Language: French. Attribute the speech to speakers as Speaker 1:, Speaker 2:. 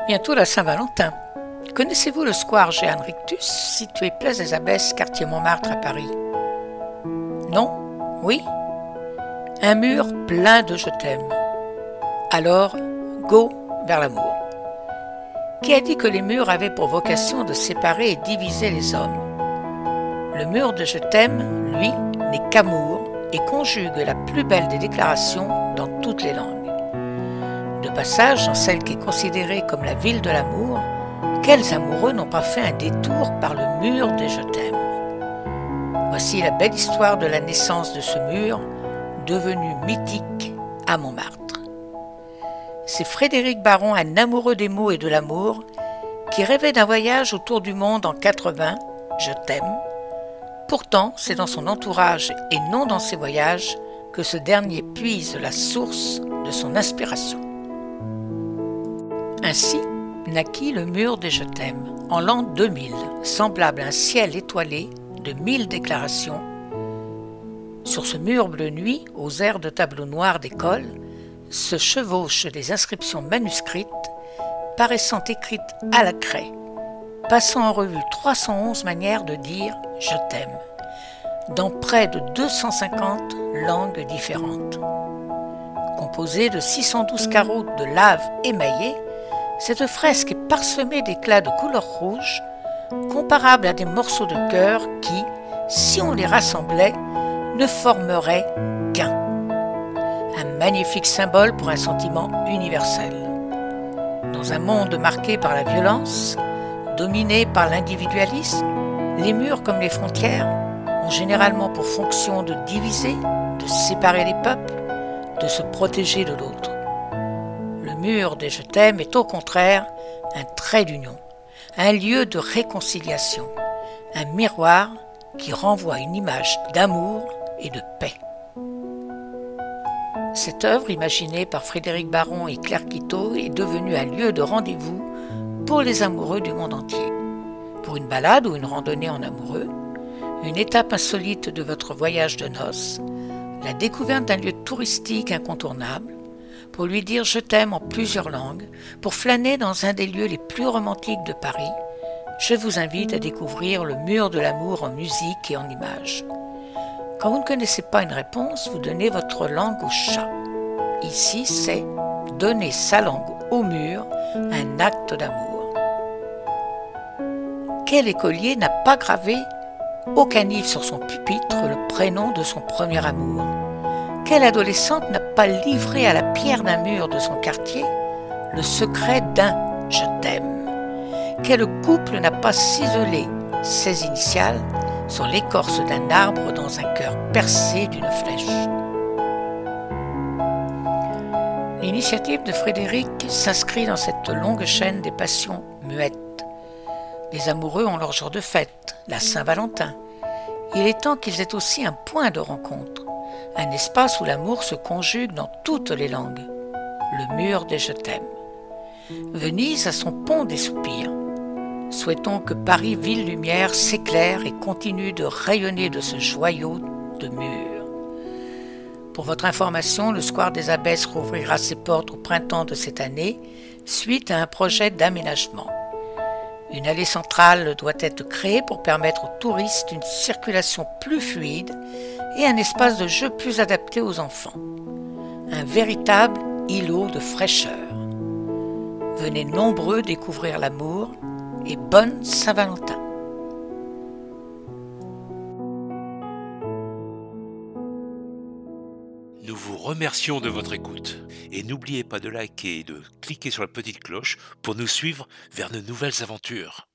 Speaker 1: Bientôt la Saint-Valentin. Connaissez-vous le square Jehan Rictus, situé place des Abbesses, quartier Montmartre à Paris? Non? Oui? Un mur plein de je t'aime. Alors, go vers l'amour. Qui a dit que les murs avaient pour vocation de séparer et diviser les hommes? Le mur de je t'aime, lui, n'est qu'amour et conjugue la plus belle des déclarations dans toutes les langues. De passage, dans celle qui est considérée comme la ville de l'amour, quels amoureux n'ont pas fait un détour par le mur des je t'aime? Voici la belle histoire de la naissance de ce mur, devenu mythique à Montmartre. C'est Frédéric Baron, un amoureux des mots et de l'amour, qui rêvait d'un voyage autour du monde en 80, je t'aime. Pourtant, c'est dans son entourage et non dans ses voyages que ce dernier puise la source de son inspiration. Ainsi naquit le mur des je t'aime en l'an 2000, semblable à un ciel étoilé de 1000 déclarations. Sur ce mur bleu nuit, aux airs de tableaux noirs d'école, se chevauchent des inscriptions manuscrites, paraissant écrites à la craie, passant en revue 311 manières de dire « je t'aime » dans près de 250 langues différentes. Composée de 612 carreaux de lave émaillés, cette fresque est parsemée d'éclats de couleur rouge, comparables à des morceaux de cœur qui, si on les rassemblait, ne formeraient qu'un. Un magnifique symbole pour un sentiment universel. Dans un monde marqué par la violence, dominé par l'individualisme, les murs comme les frontières ont généralement pour fonction de diviser, de séparer les peuples, de se protéger de l'autre. Le mur des je t'aime est au contraire un trait d'union, un lieu de réconciliation, un miroir qui renvoie une image d'amour et de paix. Cette œuvre, imaginée par Frédéric Baron et Claire Guiteau, est devenue un lieu de rendez-vous pour les amoureux du monde entier. Pour une balade ou une randonnée en amoureux, une étape insolite de votre voyage de noces, la découverte d'un lieu touristique incontournable, pour lui dire je t'aime en plusieurs langues, pour flâner dans un des lieux les plus romantiques de Paris, je vous invite à découvrir le mur de l'amour en musique et en images. Quand vous ne connaissez pas une réponse, vous donnez votre langue au chat. Ici, c'est donner sa langue au mur, un acte d'amour. Quel écolier n'a pas gravé au canif sur son pupitre le prénom de son premier amour? Quelle adolescente n'a pas livré à la pierre d'un mur de son quartier le secret d'un « je t'aime » ? Quel couple n'a pas ciselé ses initiales sur l'écorce d'un arbre dans un cœur percé d'une flèche? L'initiative de Frédéric s'inscrit dans cette longue chaîne des passions muettes. Les amoureux ont leur jour de fête, la Saint-Valentin. Il est temps qu'ils aient aussi un point de rencontre, un espace où l'amour se conjugue dans toutes les langues, le mur des je t'aime. Venise a son pont des soupirs. Souhaitons que Paris, ville lumière, s'éclaire et continue de rayonner de ce joyau de mur. Pour votre information, le square des Abbesses rouvrira ses portes au printemps de cette année, suite à un projet d'aménagement. Une allée centrale doit être créée pour permettre aux touristes une circulation plus fluide et un espace de jeu plus adapté aux enfants. Un véritable îlot de fraîcheur. Venez nombreux découvrir l'amour et bonne Saint-Valentin.
Speaker 2: Nous vous remercions de votre écoute et n'oubliez pas de liker et de cliquer sur la petite cloche pour nous suivre vers de nouvelles aventures.